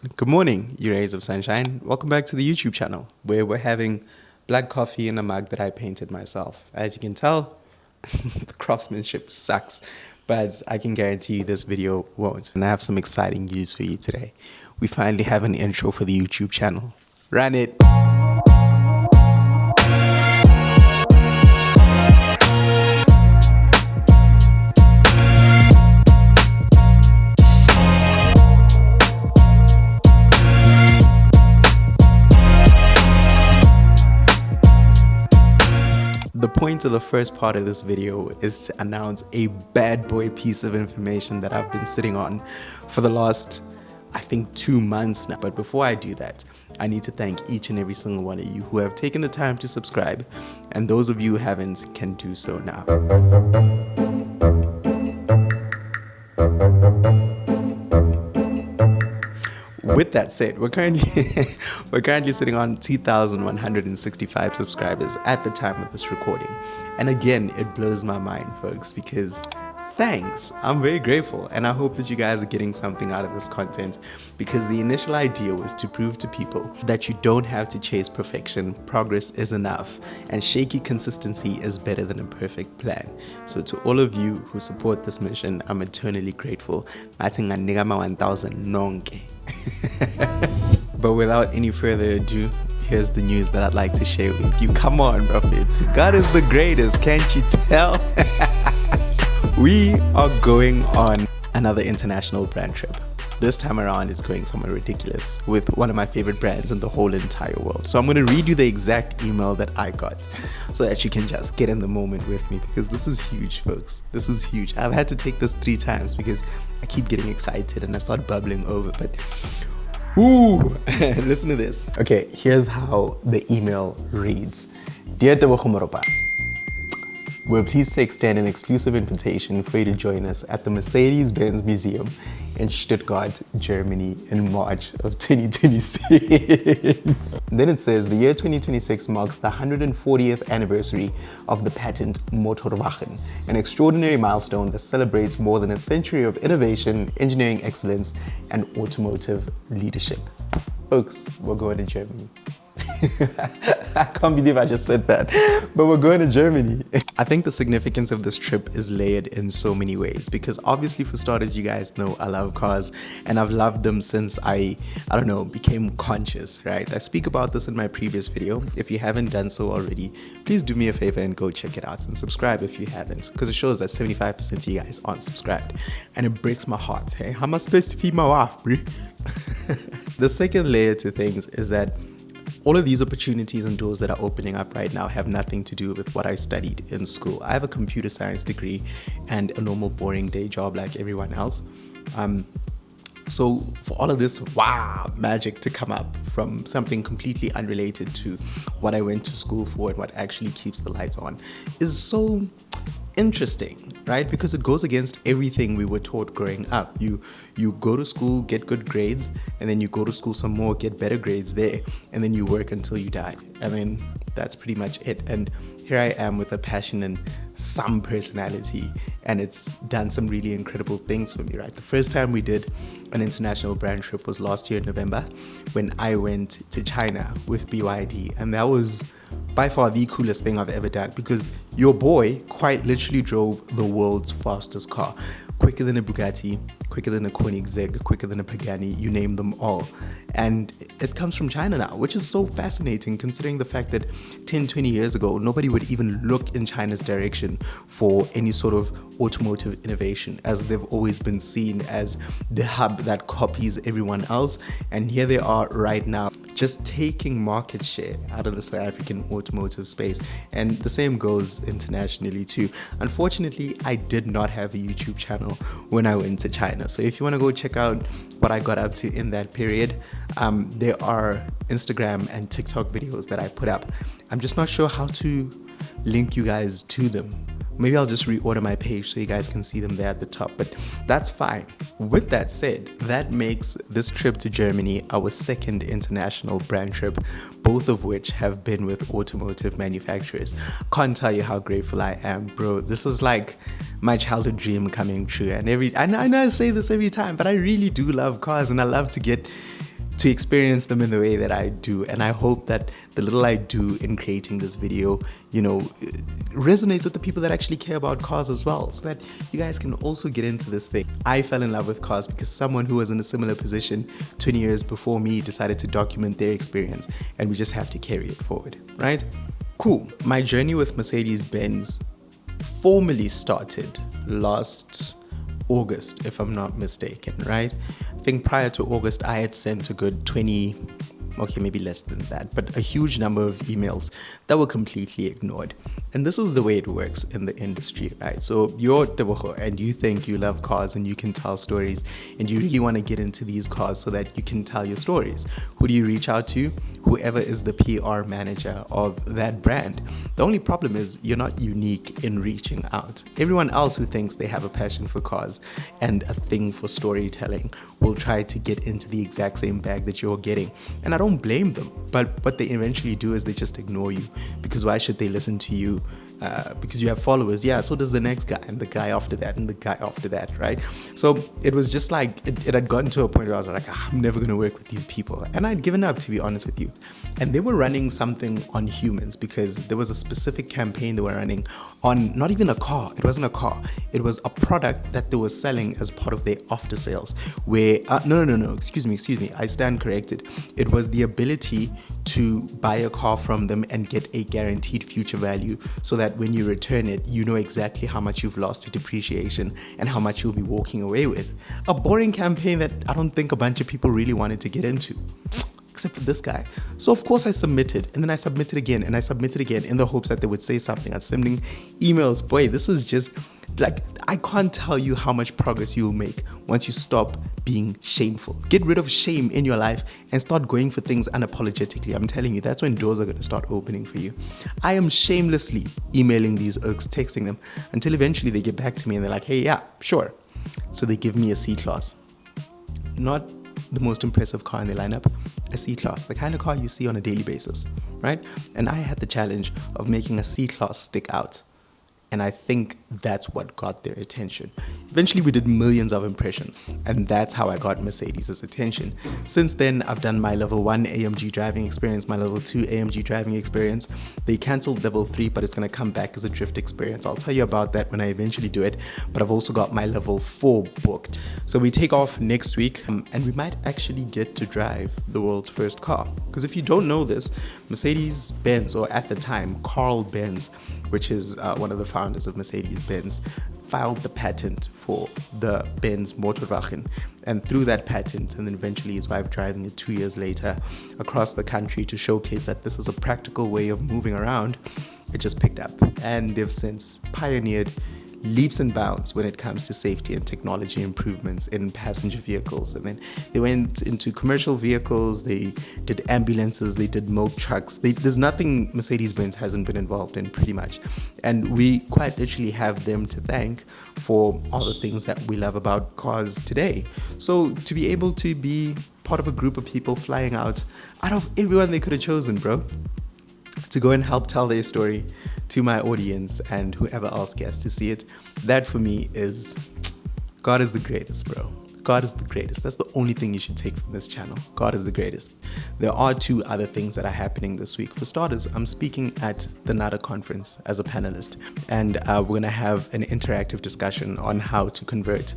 Good morning, you rays of sunshine. Welcome back to the YouTube channel where we're having black coffee in a mug that I painted myself. As you can tell, the craftsmanship sucks, but I can guarantee you this video won't. And I have some exciting news for you today. We finally have an intro for the YouTube channel. Run it! The point of the first part of this video is to announce a bad boy piece of information that I've been sitting on for the last, I think, 2 months now. But before I do that, I need to thank each and every single one of you who have taken the time to subscribe, and those of you who haven't can do so now. With that said, we're currently sitting on 2,165 subscribers at the time of this recording. And again, it blows my mind, folks, because thanks. I'm very grateful, and I hope that you guys are getting something out of this content, because the initial idea was to prove to people that you don't have to chase perfection. Progress is enough, and shaky consistency is better than a perfect plan. So to all of you who support this mission, I'm eternally grateful. 1,000 nonke. But without any further ado, here's the news that I'd like to share with you. Come on, Prophet. God is the greatest, can't you tell? We are going on another international brand trip. This time around, it's going somewhere ridiculous with one of my favorite brands in the whole entire world. So I'm going to read you the exact email that I got so that you can just get in the moment with me, because this is huge, folks. This is huge. I've had to take this 3 times because I keep getting excited and I start bubbling over. But ooh, listen to this. Okay, here's how the email reads. Dear Tebogo Moropa, we're pleased to extend an exclusive invitation for you to join us at the Mercedes-Benz Museum in Stuttgart, Germany in March of 2026. Then it says the year 2026 marks the 140th anniversary of the patent Motorwagen, an extraordinary milestone that celebrates more than a century of innovation, engineering excellence, and automotive leadership. Folks, we're going to Germany. I can't believe I just said that, but we're going to Germany. I think the significance of this trip is layered in so many ways, because obviously, for starters, you guys know I love cars, and I've loved them since I don't know, became conscious, right? I speak about this in my previous video. If you haven't done so already, please do me a favor and go check it out, and subscribe if you haven't, because it shows that 75% of you guys aren't subscribed, and it breaks my heart. Hey, how am I supposed to feed my wife, bro? The second layer to things is that all of these opportunities and doors that are opening up right now have nothing to do with what I studied in school. I have a computer science degree and a normal boring day job like everyone else. So for all of this magic to come up from something completely unrelated to what I went to school for and what actually keeps the lights on is so interesting, right? Because it goes against everything we were taught growing up. You go to school, get good grades, and then you go to school some more, get better grades there, and then you work until you die. And then that's pretty much it. And here I am with a passion and some personality, and it's done some really incredible things for me, right? The first time we did an international brand trip was last year in November, when I went to China with BYD, and that was by far the coolest thing I've ever done, because your boy quite literally drove the world's fastest car, quicker than a Bugatti, quicker than a Koenigsegg, quicker than a Pagani, you name them all. And it comes from China now, which is so fascinating, considering the fact that 10, 20 years ago, nobody would even look in China's direction for any sort of automotive innovation, as they've always been seen as the hub that copies everyone else. And here they are right now, just taking market share out of the South African automotive space. And the same goes internationally too. Unfortunately, I did not have a YouTube channel when I went to China. So if you want to go check out what I got up to in that period, there are Instagram and TikTok videos that I put up. I'm just not sure how to link you guys to them. Maybe I'll just reorder my page so you guys can see them there at the top, but that's fine. With that said, that makes this trip to Germany our second international brand trip, both of which have been with automotive manufacturers. Can't tell you how grateful I am, bro. This is like my childhood dream coming true. And I know I say this every time, but I really do love cars, and I love to get to experience them in the way that I do. And I hope that the little I do in creating this video, resonates with the people that actually care about cars as well, so that you guys can also get into this thing. I fell in love with cars because someone who was in a similar position 20 years before me decided to document their experience, and we just have to carry it forward, right? Cool. My journey with Mercedes-Benz formally started last August, if I'm not mistaken, right? I think prior to August, I had sent a good 20, okay, maybe less than that, but a huge number of emails that were completely ignored. And this is the way it works in the industry, right? So you're Tebogo and you think you love cars and you can tell stories and you really want to get into these cars so that you can tell your stories. Who do you reach out to? Whoever is the PR manager of that brand. The only problem is you're not unique in reaching out. Everyone else who thinks they have a passion for cars and a thing for storytelling will try to get into the exact same bag that you're getting. And I don't blame them, but what they eventually do is they just ignore you, because why should they listen to you? Because you have followers. Yeah, so does the next guy and the guy after that and the guy after that, right? So it was just like it had gotten to a point where I was like, I'm never gonna work with these people, and I'd given up, to be honest with you. And they were running something on humans, because there was a specific campaign they were running on, not even a car. It wasn't a car, it was a product that they were selling as part of their after sales, where no, excuse me, I stand corrected. It was the ability to buy a car from them and get a guaranteed future value, so that when you return it, you know exactly how much you've lost to depreciation and how much you'll be walking away with. A boring campaign that I don't think a bunch of people really wanted to get into, except for this guy. So of course I submitted, and then I submitted again, and I submitted again in the hopes that they would say something. I was sending emails. Boy, this was just like, I can't tell you how much progress you'll make once you stop being shameful. Get rid of shame in your life and start going for things unapologetically. I'm telling you, that's when doors are going to start opening for you. I am shamelessly emailing these oaks, texting them, until eventually they get back to me and they're like, hey, yeah, sure. So they give me a C-Class. Not the most impressive car in the lineup, a C-Class, the kind of car you see on a daily basis, right? And I had the challenge of making a C-Class stick out. And I think that's what got their attention. Eventually, we did millions of impressions, and that's how I got Mercedes' attention. Since then, I've done my level 1 AMG driving experience, my level 2 AMG driving experience. They canceled level 3, but it's gonna come back as a drift experience. I'll tell you about that when I eventually do it, but I've also got my level 4 booked. So we take off next week, and we might actually get to drive the world's first car. Because if you don't know this, Mercedes-Benz, or at the time, Carl Benz, which is one of the founders of Mercedes-Benz, filed the patent for the Benz Motorwagen, and through that patent, and then eventually his wife driving it 2 years later across the country to showcase that this is a practical way of moving around, it just picked up, and they've since pioneered leaps and bounds when it comes to safety and technology improvements in passenger vehicles. And then they went into commercial vehicles, they did ambulances, they did milk trucks. There's nothing Mercedes-Benz hasn't been involved in, pretty much. And we quite literally have them to thank for all the things that we love about cars today. So to be able to be part of a group of people flying out of everyone they could have chosen, bro, to go and help tell their story to my audience and whoever else gets to see it, that for me is, God is the greatest, bro. God is the greatest. That's the only thing you should take from this channel. God is the greatest. There are 2 other things that are happening this week. For starters, I'm speaking at the NATA conference as a panelist, and we're going to have an interactive discussion on how to convert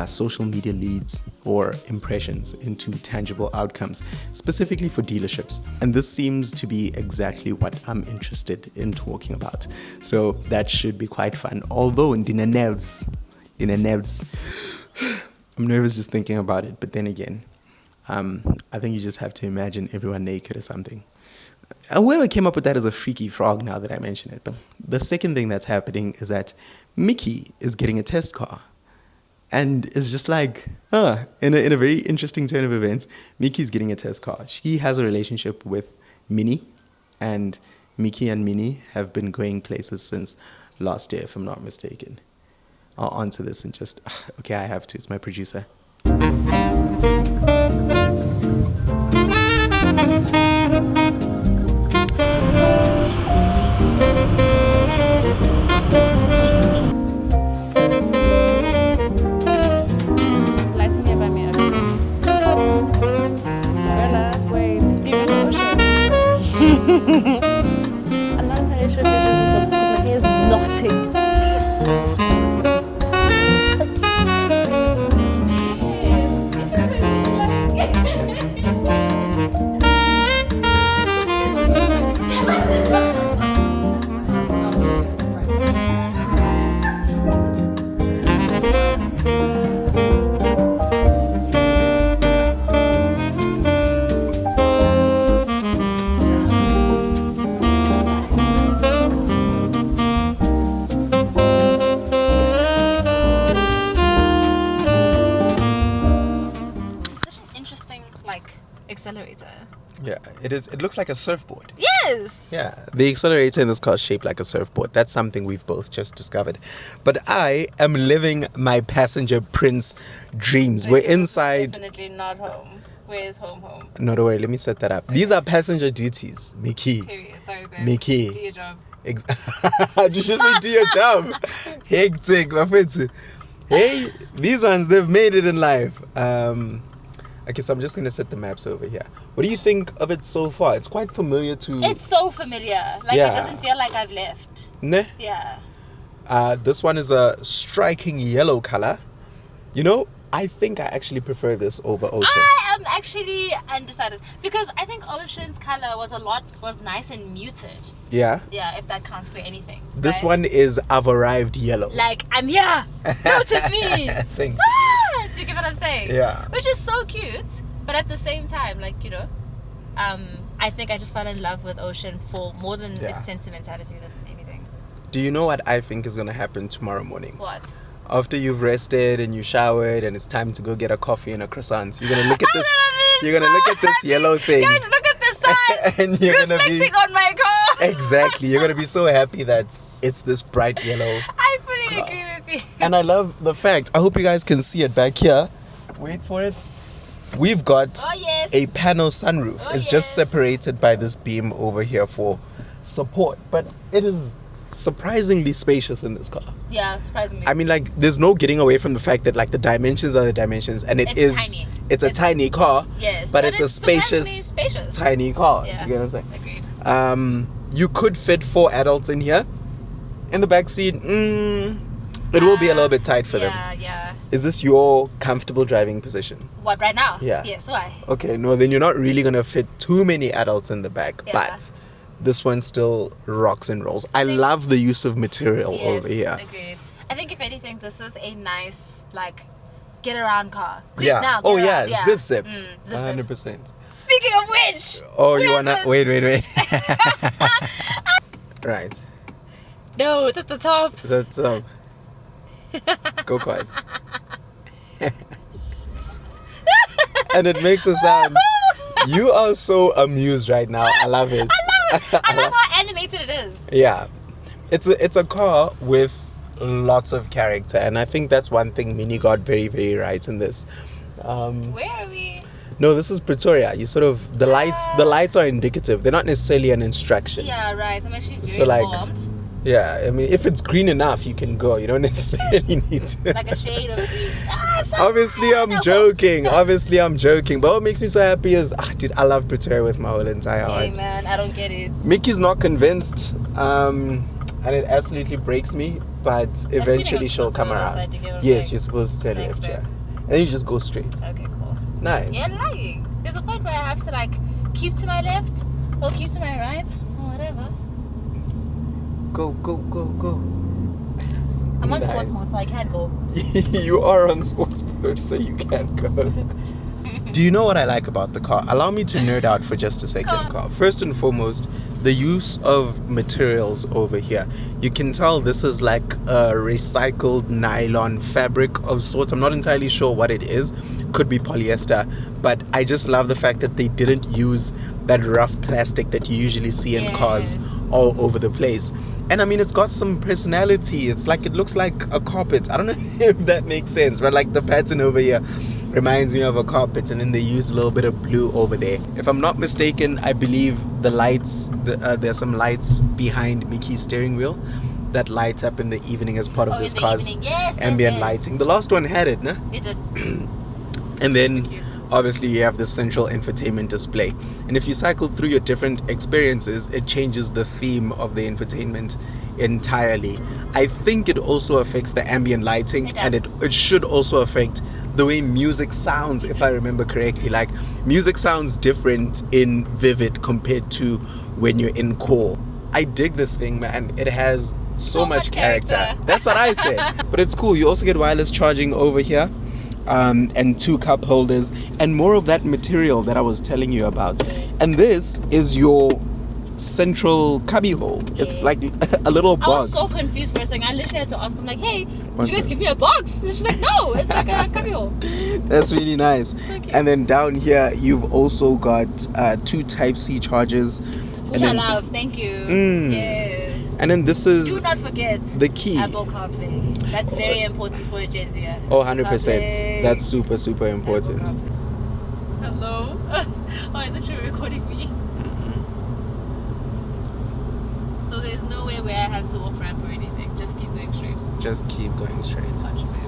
social media leads or impressions into tangible outcomes, specifically for dealerships. And this seems to be exactly what I'm interested in talking about. So that should be quite fun. Although in dinner nerves, I'm nervous just thinking about it, but then again, I think you just have to imagine everyone naked or something. Whoever came up with that is a freaky frog, now that I mention it. But the second thing that's happening is that Mickey is getting a test car. And it's just like, in a very interesting turn of events, Mickey's getting a test car. She has a relationship with Minnie, and Mickey and Minnie have been going places since last year, if I'm not mistaken. I'll answer this and just, okay, I have to, it's my producer. Leistung hier bei mir. accelerator. Yeah, it is. It looks like a surfboard. Yes. Yeah, the accelerator in this car is shaped like a surfboard. That's something we've both just discovered. But I am living my passenger prince dreams. We're inside. Definitely not home. Where's home? No, don't worry. Let me set that up. These are passenger duties, Mickey. Period. Sorry, babe. Mickey. Do your job. Did you just say do your job? Hectic, my friends. Hey, these ones, they've made it in life. Okay, so I'm just gonna set the maps over here. What do you think of it so far? It's quite familiar to. It's so familiar. Like Yeah. it doesn't feel like I've left. Ne? Yeah. This one is a striking yellow color. You know, I think I actually prefer this over Ocean. I am actually undecided because I think Ocean's color was nice and muted. Yeah. Yeah, if that counts for anything. This right? one is I've arrived yellow. Like I'm here. Notice me. Sing. Ah, do you get what I'm saying? Yeah. Which is so cute, but at the same time, like I think I just fell in love with Ocean for more than Yeah. its sentimentality than anything. Do you know what I think is gonna happen tomorrow morning? What? After you've rested and you showered and it's time to go get a coffee and a croissant, you're gonna look at this. You're gonna look at this yellow thing. Guys, look at this sign. And you're gonna be reflecting on my car. exactly. You're gonna be so happy that it's this bright yellow. I fully agree with you. And I love the fact. I hope you guys can see it back here. Wait for it. We've got Oh yes. a panel sunroof. Oh, It's just yes. separated by this beam over here for support, but it is surprisingly spacious in this car. Yeah, surprisingly. I mean, like, there's no getting away from the fact that, like, the dimensions are the dimensions, and It's tiny. It's a tiny car, yes, but it's a surprisingly spacious, spacious. tiny car. Yeah. Do you get what I'm saying? Agreed. You could fit 4 adults in here. In the back seat, it will be a little bit tight for them. Yeah. Is this your comfortable driving position? What, right now? Yeah. Yes, why? Okay, no, then you're not really gonna fit too many adults in the back, Yeah. but this one still rocks and rolls. I love the use of material Yes, over here. agreed. I think if anything, this is a nice, like, get around car. Quick Yeah. now, get Oh around. yeah, zip. Zip. 100%. Speaking of which. Oh, you wanna presents. wait. Right. No, it's at the top. That's go cards. And it makes a sound. You are so amused right now. I love it. I love how animated it is. Yeah. It's a car with lots of character, and I think that's one thing Mini got very, very right in this. Where are we? No, this is Pretoria. You sort of the lights are indicative. They're not necessarily an instruction. Yeah, right. I'm actually very So, like, informed. Yeah, I mean, if it's green enough, you can go. You don't necessarily need to. Like a shade of green. Obviously, I'm joking. But what makes me so happy is, dude, I love Pretoria with my whole entire Hey heart. man, I don't get it. Mickey's not convinced, and it absolutely breaks me. But eventually, I'm she'll supposed come to go around. outside to get on Yes, break. you're supposed to turn Thanks, left, yeah, babe. and then you just go straight. Okay, cool. Nice. You're lying. There's a point where I have to like keep to my left or keep to my right or whatever. Go. I'm on Nice. sports mode, so I can't go. You are on sports mode, so you can't go. Do you know what I like about the car? Allow me to nerd out for just a second, Carl. First and foremost, the use of materials over here. You can tell this is like a recycled nylon fabric of sorts. I'm not entirely sure what it is. Could be polyester, but I just love the fact that they didn't use that rough plastic that you usually see in cars Yes. all over the place. And I mean, it's got some personality. It's like, it looks like a carpet. I don't know if that makes sense, but like the pattern over here reminds me of a carpet, and then they used a little bit of blue over there. If I'm not mistaken, I believe the lights, there's some lights behind Mickey's steering wheel that light up in the evening as part of Oh, this in the car's evening. Yes, ambient yes. lighting. The last one had it, no? It did. And then cute. obviously you have the central infotainment display, and if you cycle through your different experiences, it changes the theme of the infotainment entirely. I think it also affects the ambient lighting, It and does. it should also affect the way music sounds, if I remember correctly. Like, music sounds different in Vivid compared to when you're in Core. I dig this thing, man. It has so much character. That's what I said. But it's cool. You also get wireless charging over here. And 2 cup holders and more of that material that I was telling you about. And this is your central cubby hole. It's like a little I was box. so confused for a second. I literally had to ask him, like, hey, did What's you guys it? give me a box? And she's like, no, it's like a cubby hole. That's really nice. So cute. And then down here, you've also got 2 Type-C chargers. Which I love. Thank you. Yes. And then this is Do not forget the key. Apple CarPlay. That's very important for a Gen Zer. Oh, 100%. CarPlay. That's super, super important. Hello? Oh, I thought you were recording me. So there's nowhere where I have to off ramp or anything. Just keep going straight. Just keep going straight. Such a babe.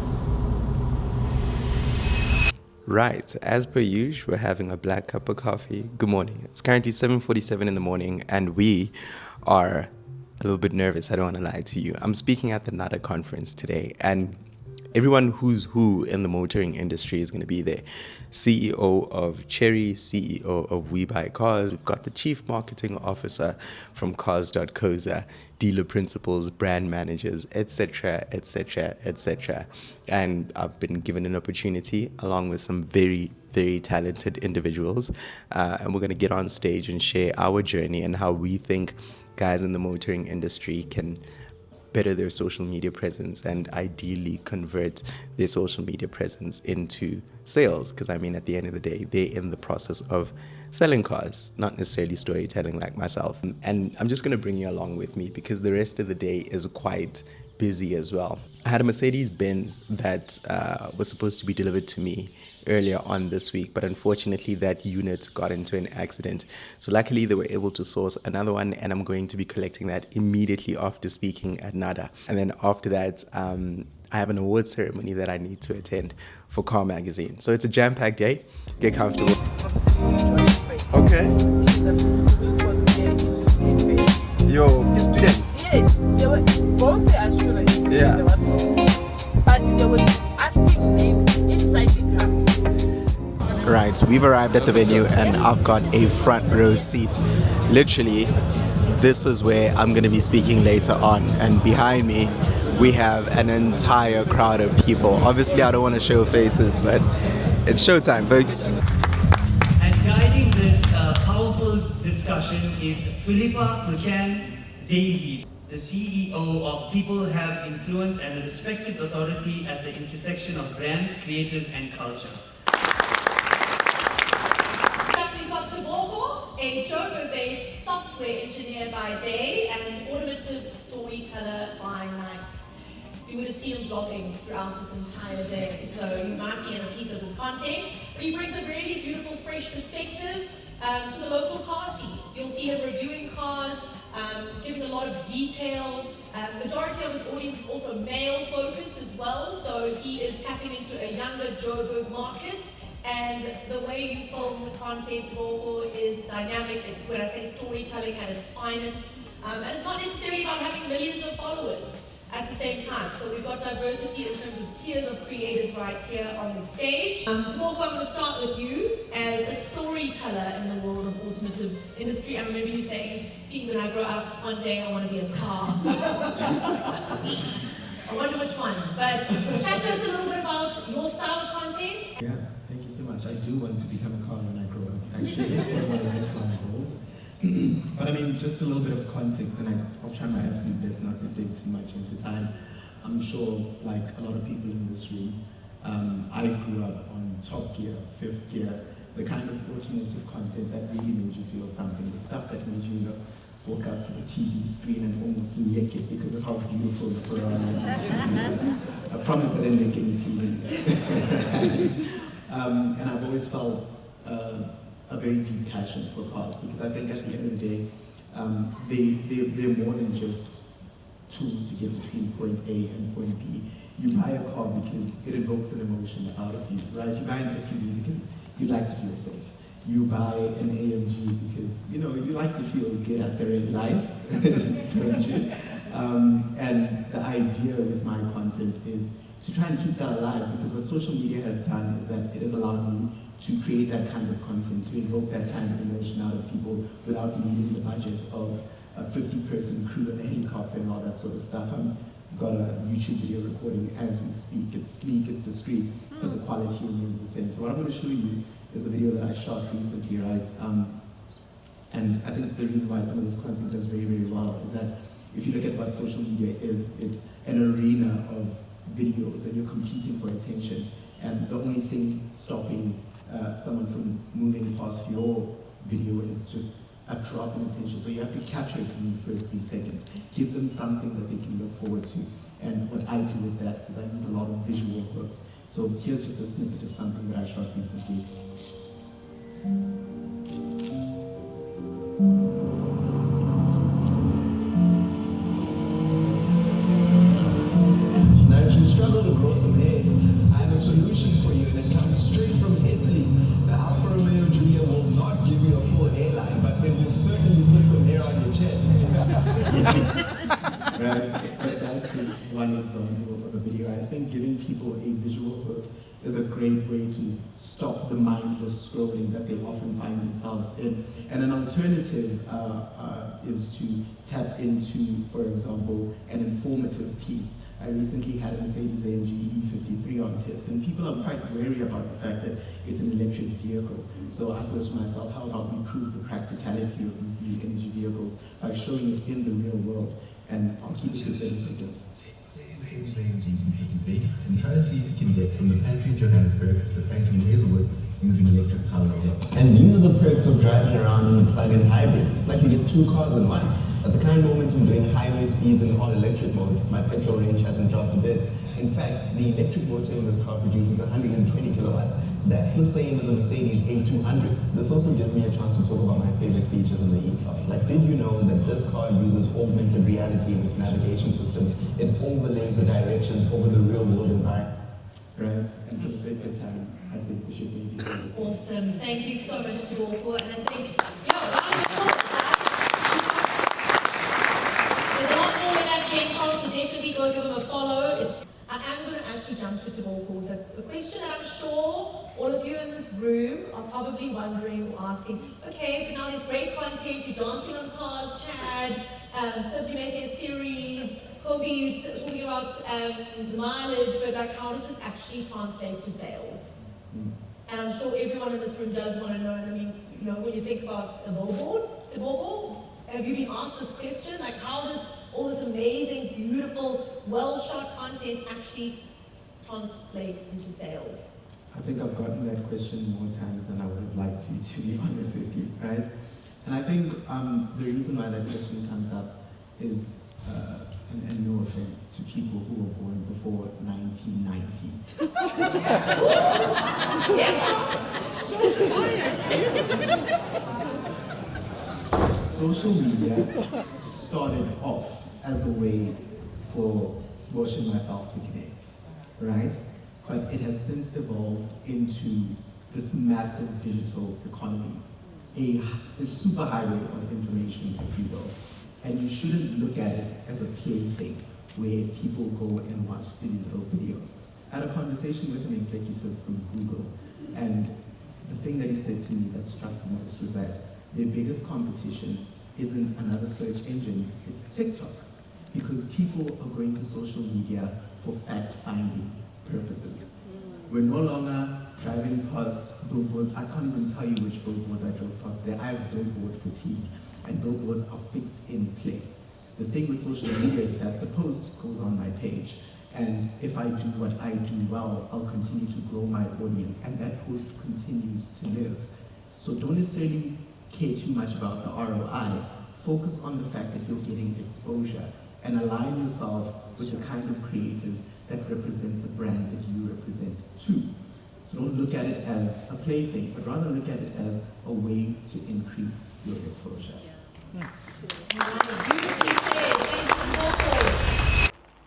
Right, as per usual, we're having a black cup of coffee. Good morning. It's currently 7:47 in the morning, and we are a little bit nervous. I don't want to lie to you. I'm speaking at the NATA conference today, and everyone who's who in the motoring industry is going to be there. CEO of Cherry, CEO of We Buy Cars. We've got the Chief Marketing Officer from Cars.coza, dealer principals, brand managers, etc., etc., etc. And I've been given an opportunity along with some very, very talented individuals. And we're going to get on stage and share our journey and how we think guys in the motoring industry can better their social media presence and ideally convert their social media presence into sales. Because I mean, at the end of the day, they're in the process of selling cars, not necessarily storytelling like myself. And I'm just going to bring you along with me because the rest of the day is quite busy as well. I had a Mercedes Benz that was supposed to be delivered to me earlier on this week, but unfortunately that unit got into an accident. So luckily they were able to source another one, and I'm going to be collecting that immediately after speaking at NATA. And then after that, I have an award ceremony that I need to attend for Car Magazine. So it's a jam-packed day. Get comfortable. Okay. Yo, you student. Yes, they were both the assurance. Yeah. But they were asking names inside the car. Right, we've arrived at the venue and I've got a front row seat. Literally, this is where I'm going to be speaking later on. And behind me, we have an entire crowd of people. Obviously, I don't want to show faces, but it's showtime, folks. And guiding this powerful discussion is Philippa McCann Davies, the CEO of People Have Influence and a respected authority at the intersection of brands, creators, and culture. We've got Taboko, a Jogo-based software engineer by day and an automotive storyteller by night. You would have seen him vlogging throughout this entire day, so you might be in a piece of his content, but he brings a really beautiful, fresh perspective to the local car scene. You'll see him reviewing cars, giving a lot of detail. Majority of his audience is also male-focused as well, so he is tapping into a younger Joburg market. And the way you film the content is dynamic. When I say storytelling at its finest, and it's not necessarily about having millions of followers at the same time. So we've got diversity in terms of tiers of creators right here on the stage. Taboko, I'm going to start with you as a storyteller in the world of automotive industry. I remember you saying, when I grow up, one day I want to be a car. Sweet. I wonder which one. But chat to us a little bit about your style of content. Yeah, thank you so much. I do want to become a car when I grow up. Actually, it's one of my lifelong goals. But I mean, just a little bit of context, and I'll try my absolute best not to dig too much into time. I'm sure, like a lot of people in this room, I grew up on Top Gear, Fifth Gear, the kind of automotive content that really made you feel something, the stuff that made you walk up to the TV screen and almost lick it because of how beautiful the Ferrari was. I promise I didn't make any TVs. And I've always felt a very deep passion for cars because I think at the end of the day, they're more than just tools to get between point A and point B. You buy a car because it evokes an emotion out of you, right? You buy an SUV because you like to feel safe. You buy an AMG because, you like to feel good at the red lights, don't you? And the idea with my content is to try and keep that alive, because what social media has done is that it has allowed me to create that kind of content, to invoke that kind of emotion out of people without needing the budget of a 50-person crew and a helicopter and all that sort of stuff. I've got a YouTube video recording as we speak. It's sleek, it's discreet, but the quality remains the same. So what I'm going to show you is a video that I shot recently, right? And I think the reason why some of this content does very, very well is that if you look at what social media is, it's an arena of videos and you're competing for attention. And the only thing stopping someone from moving past your video is just a drop in attention. So you have to capture it in the first 3 seconds. Give them something that they can look forward to. And what I do with that is I use a lot of visual hooks. So here's just a snippet of something that I shot recently. Now, if you struggle to grow some hair, I have a solution for you that comes straight from Italy. The Alfa Romeo Giulia will not give you a full hairline, but it will certainly put some hair on your chest. Right, but that's just one example of a video. I think giving people a visual hook is a great way to stop the mindless scrolling that they often find themselves in. And an alternative is to tap into, for example, an informative piece. I recently had a Mercedes-AMG E53 on test, and people are quite wary about the fact that it's an electric vehicle. So I thought to myself, how about we prove the practicality of these new energy vehicles by showing it in the real world? And I'll keep it to 30 seconds. And try to see if you can get from the pantry in Johannesburg to the factory in Hazelwood using electric power. And these are the perks of driving around in a plug-in hybrid. It's like you get 2 cars in one. At the current moment, I'm doing highway speeds in all-electric mode. My petrol range hasn't dropped a bit. In fact, the electric motor in this car produces 120 kilowatts. That's the same as a Mercedes A200. This also gives me a chance to talk about my favorite features in the E-Class. Like, did you know that this car uses augmented reality in its navigation system? It overlays the directions over the real-world environment. Right, and for the sake of time, I think we should maybe go. Awesome. Thank you so much, Dwoko. And I think, round of applause. There's a lot more where that came from, so definitely go give them a follow. I am going to actually jump to Dwoko with a question that I'm sure all of you in this room are probably wondering or asking. Okay, but now there's great content, you're dancing on cars, Chad, Sibs, you making a series, Kobe talking about the mileage, but like how does this actually translate to sales? And I'm sure everyone in this room does want to know. I mean, when you think about a billboard, have you been asked this question? Like, how does all this amazing, beautiful, well-shot content actually translate into sales? I think I've gotten that question more times than I would have liked to be honest with you, right? And I think the reason why that question comes up is, and no offense to people who were born before 1990. Social media started off as a way for Swash and myself to connect, right? But it has since evolved into this massive digital economy, a super highway of information, if you will. And you shouldn't look at it as a plaything where people go and watch silly little videos. I had a conversation with an executive from Google, and the thing that he said to me that struck me most was that their biggest competition isn't another search engine, it's TikTok. Because people are going to social media for fact-finding purposes. We're no longer driving past billboards. I can't even tell you which billboards I drove past there. I have billboard fatigue, and billboards are fixed in place. The thing with social media is that the post goes on my page, and if I do what I do well, I'll continue to grow my audience, and that post continues to live. So don't necessarily care too much about the ROI. Focus on the fact that you're getting exposure, and align yourself with the kind of creatives that represent the brand that you represent too. So don't look at it as a plaything, but rather look at it as a way to increase your exposure.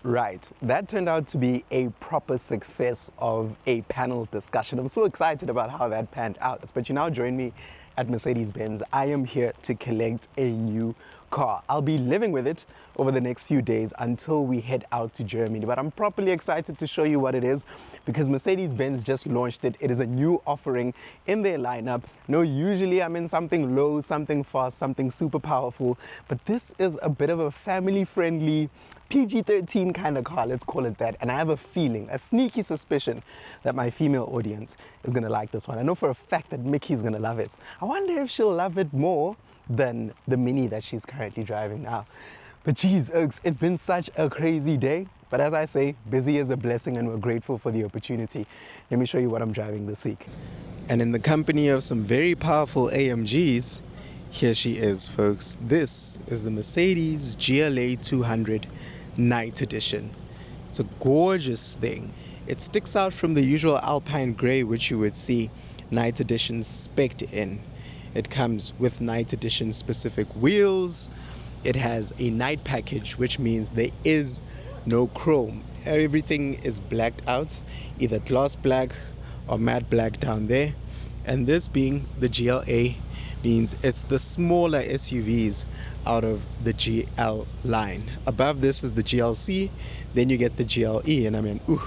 Right, that turned out to be a proper success of a panel discussion. I'm so excited about how that panned out. But you now join me at Mercedes-Benz. I am here to collect a new car. I'll be living with it over the next few days until we head out to Germany. But I'm properly excited to show you what it is because Mercedes-Benz just launched it. It is a new offering in their lineup. No, usually I'm in something low, something fast, something super powerful, but this is a bit of a family-friendly PG-13 kind of car, let's call it that. And I have a feeling, a sneaky suspicion that my female audience is gonna like this one. I know for a fact that Mickey's gonna love it. I wonder if she'll love it more than the Mini that she's currently driving now. But geez, it's been such a crazy day. But as I say, busy is a blessing and we're grateful for the opportunity. Let me show you what I'm driving this week. And in the company of some very powerful AMGs, here she is, folks. This is the Mercedes GLA 200 Night Edition. It's a gorgeous thing. It sticks out from the usual Alpine Grey which you would see Night Edition spec'd in. It comes with Night Edition specific wheels. It has a night package, which means there is no chrome. Everything is blacked out, either gloss black or matte black down there. And this being the GLA means it's the smaller SUVs out of the GL line. Above this is the GLC, then you get the GLE, and I mean, ooh,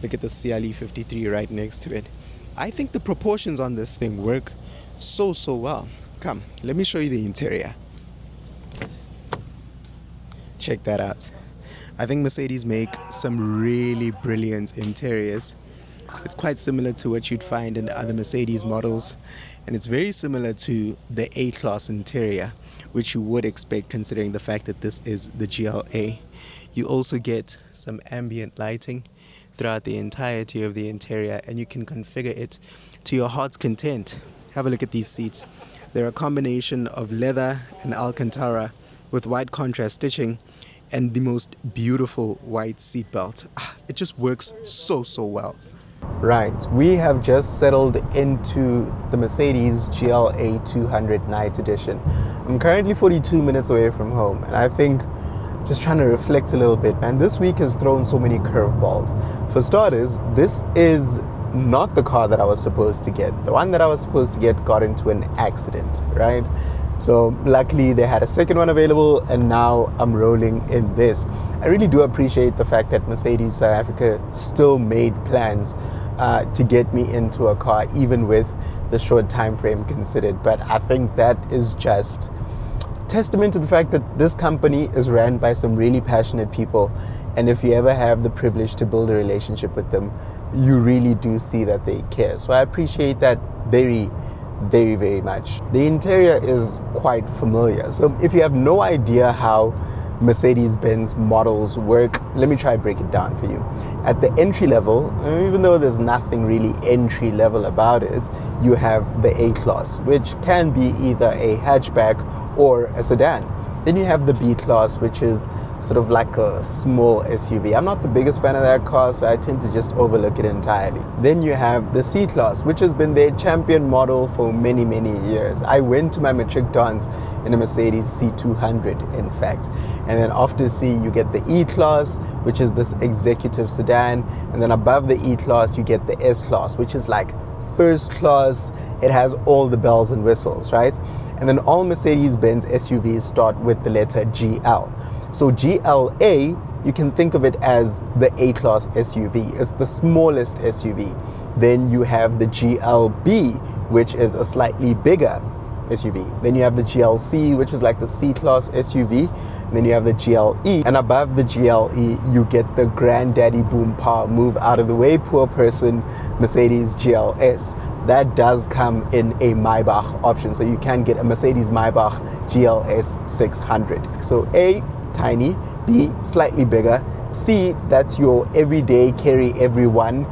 look at the CLE 53 right next to it. I think the proportions on this thing work so well. Come, let me show you the interior. Check that out. I think Mercedes make some really brilliant interiors. It's quite similar to what you'd find in other Mercedes models, and it's very similar to the A-Class interior, which you would expect considering the fact that this is the GLA. You also get some ambient lighting throughout the entirety of the interior, and you can configure it to your heart's content. Have a look at these seats. They're a combination of leather and Alcantara with white contrast stitching and the most beautiful white seat belt. It just works so well. Right, we have just settled into the Mercedes GLA 200 Night Edition. I'm currently 42 minutes away from home, and I think just trying to reflect a little bit, man, this week has thrown so many curveballs. For starters, this is not the car that I was supposed to get. The one that I was supposed to get got into an accident, right? So luckily they had a second one available, and now I'm rolling in this. I really do appreciate the fact that Mercedes South Africa still made plans to get me into a car, even with the short time frame considered. But I think that is just testament to the fact that this company is ran by some really passionate people, and if you ever have the privilege to build a relationship with them, you really do see that they care. So I appreciate that very much. The interior is quite familiar. So if you have no idea how Mercedes-Benz models work, let me try to break it down for you. At the entry level, even though there's nothing really entry level about it, you have the A-Class, which can be either a hatchback or a sedan. Then you have the B-Class, which is sort of like a small SUV. I'm not the biggest fan of that car, so I tend to just overlook it entirely. Then you have the C-Class, which has been their champion model for many years. I went to my matric dance in a Mercedes C200, in fact. And then after C, you get the E-Class, which is this executive sedan. And then above the E-Class, you get the S-Class, which is like first class. It has all the bells and whistles, right? And then all Mercedes-Benz SUVs start with the letter GL. So GLA, you can think of it as the A-Class SUV. It's the smallest SUV. Then you have the GLB, which is a slightly bigger SUV. Then you have the GLC, which is like the C-Class SUV. And then you have the GLE. And above the GLE, you get the granddaddy boom power, move out of the way, poor person, Mercedes GLS. That does come in a Maybach option. So you can get a Mercedes Maybach GLS 600. So A, tiny. B, slightly bigger. C, that's your everyday carry everyone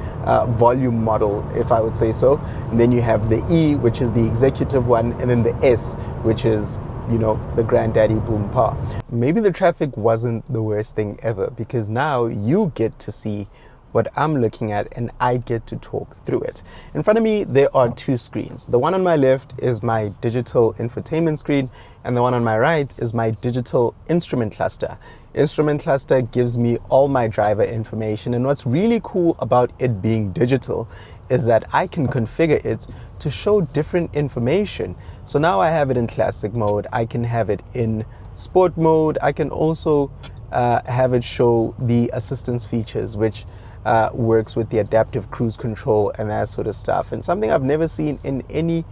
volume model, if I would say so. And then you have the E, which is the executive one, and then the S, which is, you know, the granddaddy boom power. Maybe the traffic wasn't the worst thing ever, because now you get to see what I'm looking at, and I get to talk through it. In front of me, there are two screens. The one on my left is my digital infotainment screen, and the one on my right is my digital instrument cluster. Instrument cluster gives me all my driver information, and what's really cool about it being digital is that I can configure it to show different information. So now I have it in classic mode, I can have it in sport mode, I can also have it show the assistance features, which works with the adaptive cruise control and that sort of stuff. And something I've never seen in any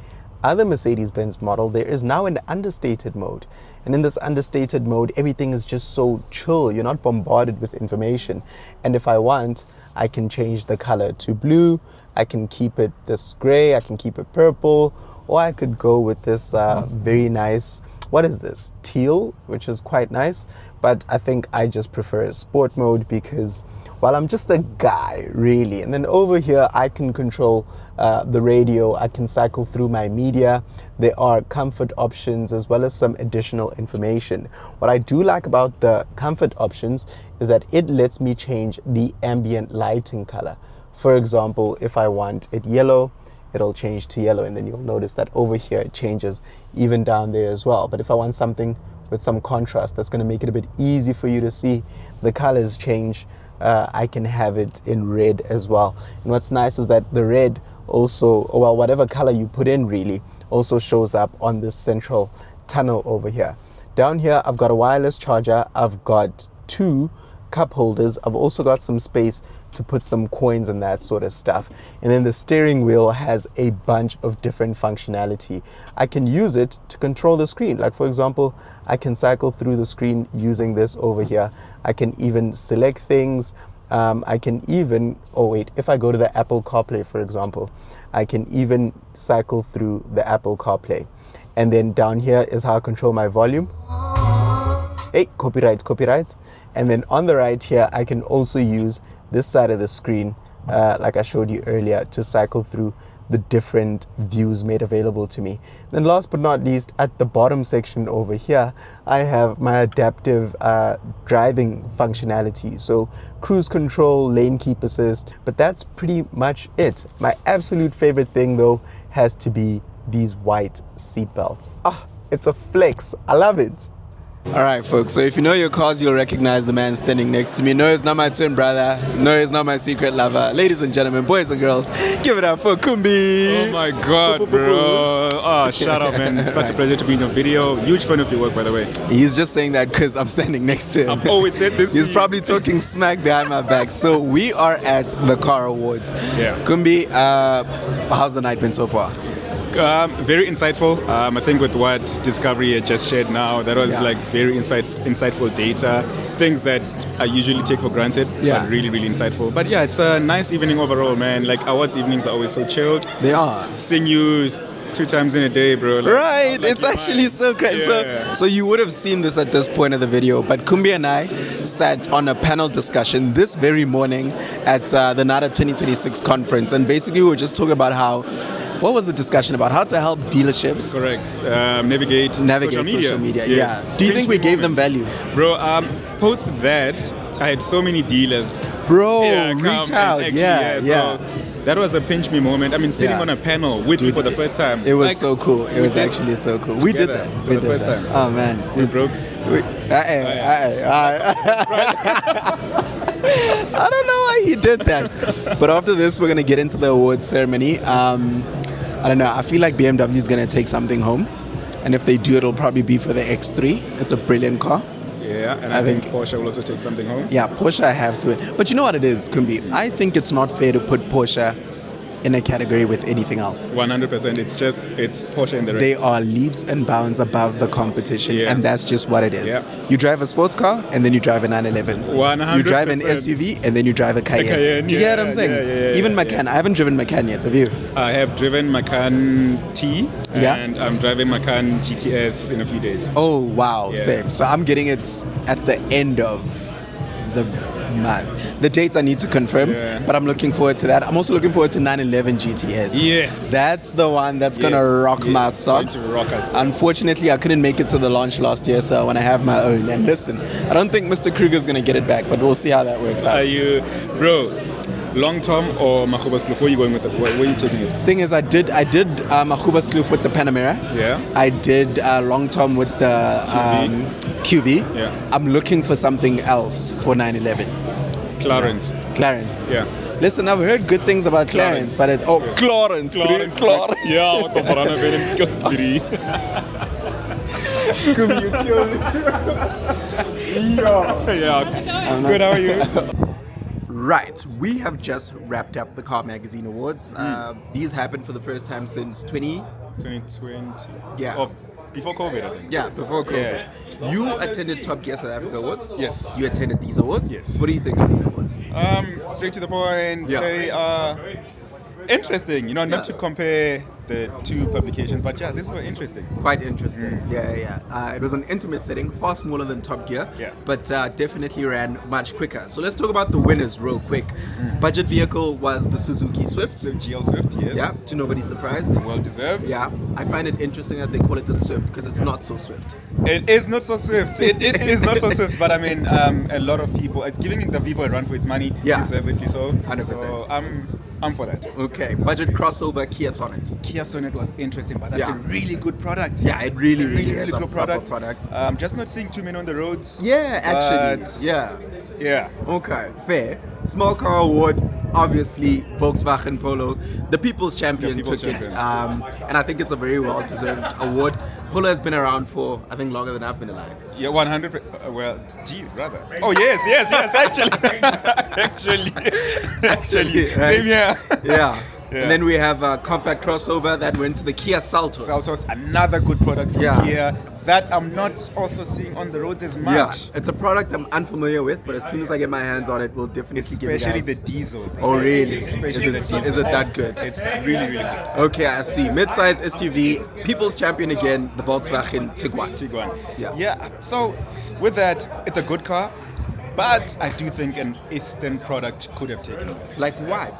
other Mercedes-Benz model, there is now an understated mode. And in this understated mode, everything is just so chill. You're not bombarded with information. And if I want, I can change the color to blue. I can keep it this gray. I can keep it purple. Or I could go with this very nice, what is this? Teal, which is quite nice. But I think I just prefer sport mode because, well, I'm just a guy, really. And then over here, I can control the radio. I can cycle through my media. There are comfort options as well as some additional information. What I do like about the comfort options is that it lets me change the ambient lighting color. For example, if I want it yellow, it'll change to yellow. And then you'll notice that over here, it changes even down there as well. But if I want something with some contrast, that's going to make it a bit easy for you to see the colors change. I can have it in red as well. And what's nice is that the red also, well, whatever color you put in really, also shows up on this central tunnel over here. Down here, I've got a wireless charger. I've got two cup holders. I've also got some space to put some coins and that sort of stuff. And then the steering wheel has a bunch of different functionality. I can use it to control the screen. Like for example, I can cycle through the screen using this over here. I can even select things. I can even, if I go to the Apple CarPlay, for example, I can even cycle through the Apple CarPlay. And then down here is how I control my volume. Hey, copyright. And then on the right here, I can also use this side of the screen, like I showed you earlier, to cycle through the different views made available to me. Then last but not least, at the bottom section over here, I have my adaptive driving functionality. So cruise control, lane keep assist, but that's pretty much it. My absolute favorite thing though has to be these white seat belts. It's a flex. I love it. Alright folks, so if you know your cars, you'll recognize the man standing next to me. No, it's not my twin brother. No, it's not my secret lover. Ladies and gentlemen, boys and girls, give it up for Kumbi. Oh my god, bro. Oh, shut up, man. Such a pleasure to be in your video. Huge fan of your work, by the way. He's just saying that because I'm standing next to him. I've always said this. He's probably talking smack behind my back. So we are at the Car Awards. Yeah. Kumbi, how's the night been so far? Very insightful. I think with what Discovery had just shared now, that was like very insightful data, things that I usually take for granted, but really, really insightful. But yeah, it's a nice evening overall, man. Like awards evenings are always so chilled. They are. Seeing you 2 times in a day, bro. Like, right, like it's actually so great. Yeah. So you would have seen this at this point of the video, but Kumbi and I sat on a panel discussion this very morning at the NATA 2026 conference, and basically we were just talking about what was the discussion about? How to help dealerships navigate social media. Yes. Yeah. Do you think we gave them value? Bro, post that, I had so many dealers. Bro, reach out. So that was a pinch me moment. I mean, sitting on a panel with you for the first time. It was so cool. It was actually so cool. We did that for the first time. Oh man, we broke. I don't know why he did that. But after this, we're gonna get into the awards ceremony. I don't know. I feel like BMW is gonna take something home, and if they do, it'll probably be for the X3. It's a brilliant car. Yeah, and I think Porsche will also take something home. Yeah, Porsche I have to win. But you know what it is, Kumbi? I think it's not fair to put Porsche in a category with anything else. 100%. It's Porsche in the race. They are leaps and bounds above the competition, and that's just what it is. Yeah. You drive a sports car, and then you drive a 911. 100%. You drive an SUV, and then you drive a Cayenne. Do you get what I'm saying? Yeah, even Macan. I haven't driven Macan yet. Have you? I have driven Macan T, and I'm driving Macan GTS in a few days. Oh, wow. Yeah. Same. So I'm getting it at the end of the month. The dates I need to confirm, but I'm looking forward to that. I'm also looking forward to 911 GTS. Yes. That's the one that's going to rock my socks. Unfortunately, I couldn't make it to the launch last year, so when I have my own. And listen, I don't think Mr. Kruger's going to get it back, but we'll see how that works out. Bro, Long Tom or Mahobas Kloof? Where are you going with it? Where are you taking it? Thing is, I did Mahubas Kloof with the Panamera. Yeah. I did Long Tom with the QV. Yeah. I'm looking for something else for 911. Clarence. Yeah. Listen, I've heard good things about Clarence, but Clarence. Yeah, what the Barana Venom Kiri. Yeah. Good, how are you? Right, we have just wrapped up the Car Magazine Awards. These happened for the first time since 2020. Yeah. Oh, before COVID, I think. Yeah, before COVID. You attended Top Gear South Africa Awards? Yes. You attended these awards? Yes. What do you think of these awards? Straight to the point. Yeah. They are interesting. Not to compare the two publications, but yeah, these were interesting. Quite interesting. Yeah. It was an intimate setting, far smaller than Top Gear, but definitely ran much quicker. So let's talk about the winners real quick. Budget vehicle was the Suzuki Swift. So GL Swift, yes. Yeah, to nobody's surprise. Well deserved. Yeah, I find it interesting that they call it the Swift because it's not so swift. It is not so swift. It is not so swift, but I mean, a lot of people, it's giving the Vivo a run for its money, deservedly so. 100%. So I'm for that. Okay, budget crossover Kia Sonet. Kia Sonet was interesting, but that's a really good product. Yeah, it really is a good proper product. Just not seeing too many on the roads. Yeah, actually. but Yeah. Okay, fair. Small car award, obviously Volkswagen Polo. The People's Champion People's took Champion. it, and I think it's a very well-deserved award. Polo has been around for, I think, longer than I've been alive. Yeah, 100. Well, geez, brother. Oh yes, actually, actually, right? same here. Yeah. And then we have a compact crossover that went to the Kia Seltos. Seltos, another good product from Yeah. Kia that I'm not also seeing on the roads as much. Yeah, it's a product I'm unfamiliar with, but as soon as I get my hands on it, we'll definitely give you Especially guys. the diesel. Bro. Oh really? Especially is the it diesel. that good? It's really good. Okay, I see. Mid-size SUV, People's Champion again, the Volkswagen Tiguan. Yeah. So with that, it's a good car, but I do think an Eastern product could have taken it. Like what?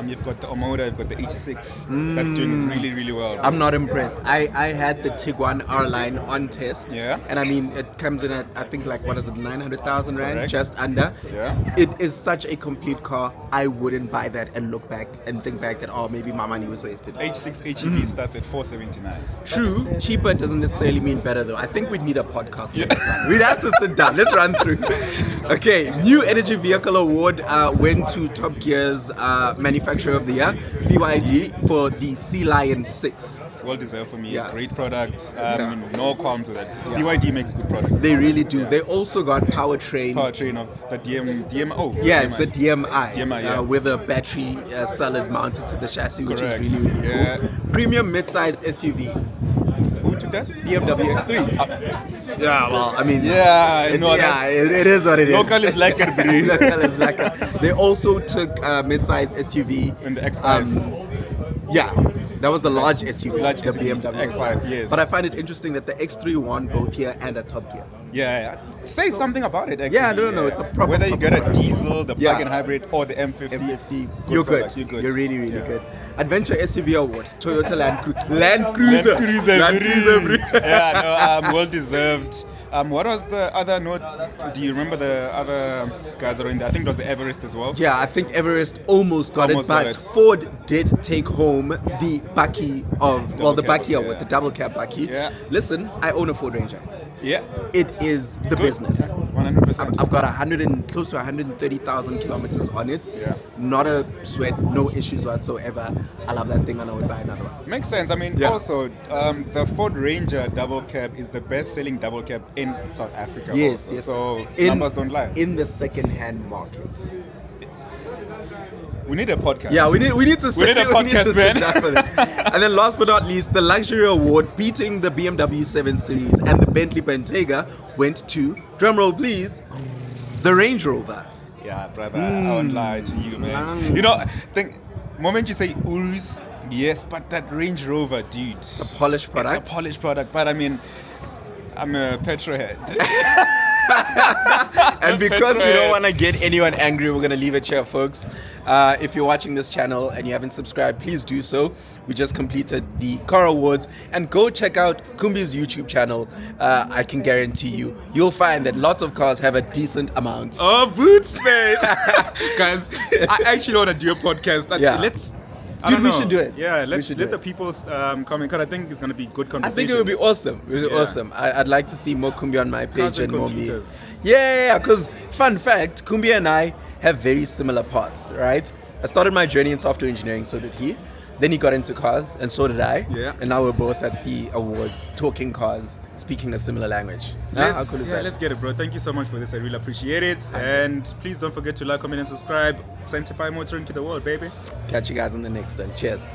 You've got the Omoda, you've got the H6. That's doing really well. I'm not impressed. I had the Tiguan R-Line on test. Yeah. And I mean, it comes in at, I think, like, what is it, 900,000 Rand? Correct. Just under. Yeah. It is such a complete car. I wouldn't buy that and look back and think back that, oh, maybe my money was wasted. H6 HEV starts at 479. True. Cheaper doesn't necessarily mean better, though. I think we'd need a podcast for this one. We'd have to sit down. Let's run through. Okay. New Energy Vehicle Award went to Top Gear's Manufacturer of the Year, BYD, for the Sea Lion 6. Well deserved for me. Yeah. Great product. No qualms with that. BYD makes good products. They really do. They also got powertrain of the DMO. Yeah, it's the DMI. DMI, yeah. Where the battery cell is mounted to the chassis, which Correct. is really Yeah. cool. Premium mid-size SUV. Who took that? BMW X3. Yeah, well, I mean, it is what it is. Local is like a breed. Local is like a. They also took mid-size SUV. In the X5. That was the large SUV, Large the SUV, BMW X5, yes. But I find it interesting that the X3 won both here and at Top Gear. Yeah. Say something about it, actually. Yeah, no, it's a proper. Whether you get a diesel, the Yeah. plug-in hybrid, or the M50. You're good. product, You're good. You're really good. Adventure SUV Award, Toyota Land Cruiser. Well deserved. What was the other note? Do you remember the other guys that were in there? I think it was the Everest as well. Yeah, I think Everest almost got Almost it, got but it. Ford did take home the Bakkie of, the Double cab, Bakkie award, yeah. the double cab Bakkie. Yeah. Listen, I own a Ford Ranger. Yeah. It is the Good. business. 100%. I've got close to 130,000 kilometers on it. Yeah. Not a sweat, no issues whatsoever. I love that thing and I would buy another one. Makes sense. I mean, Yeah. also, the Ford Ranger double cab is the best-selling double cab in South Africa. Yes, also. yes. So numbers don't lie. In the second-hand market. We need a podcast. Yeah, we need to We need a podcast, sit man. down for this. And then last but not least, the luxury award beating the BMW 7 Series and the Bentley Bentayga went to, drumroll please, the Range Rover. Yeah, brother, I won't lie to you, man. You know, moment you say Urus, yes, but that Range Rover, dude. It's a polished product. It's a polished product, but I mean, I'm a petrol head. And because we don't want to get anyone angry, we're going to leave it here, folks. If you're watching this channel and you haven't subscribed, please do so. We just completed the Car Awards, and go check out Kumbi's YouTube channel. I can guarantee you'll find that lots of cars have a decent amount of boot space. Guys, I actually want to do a podcast. We should do it. Yeah, let the people comment, because I think it's going to be good conversation. I think it would be awesome. It would be awesome. I'd like to see more Kumbi on my page and more me. computers. Yeah, because fun fact, Kumbi and I have very similar paths, right? I started my journey in software engineering, so did he. Then he got into cars, and so did I. Yeah. And now we're both at the awards, talking cars, speaking a similar language. How cool is that? Let's get it, bro. Thank you so much for this. I really appreciate it. And please don't forget to like, comment, and subscribe. Sanctify motoring to the world, baby. Catch you guys on the next one. Cheers.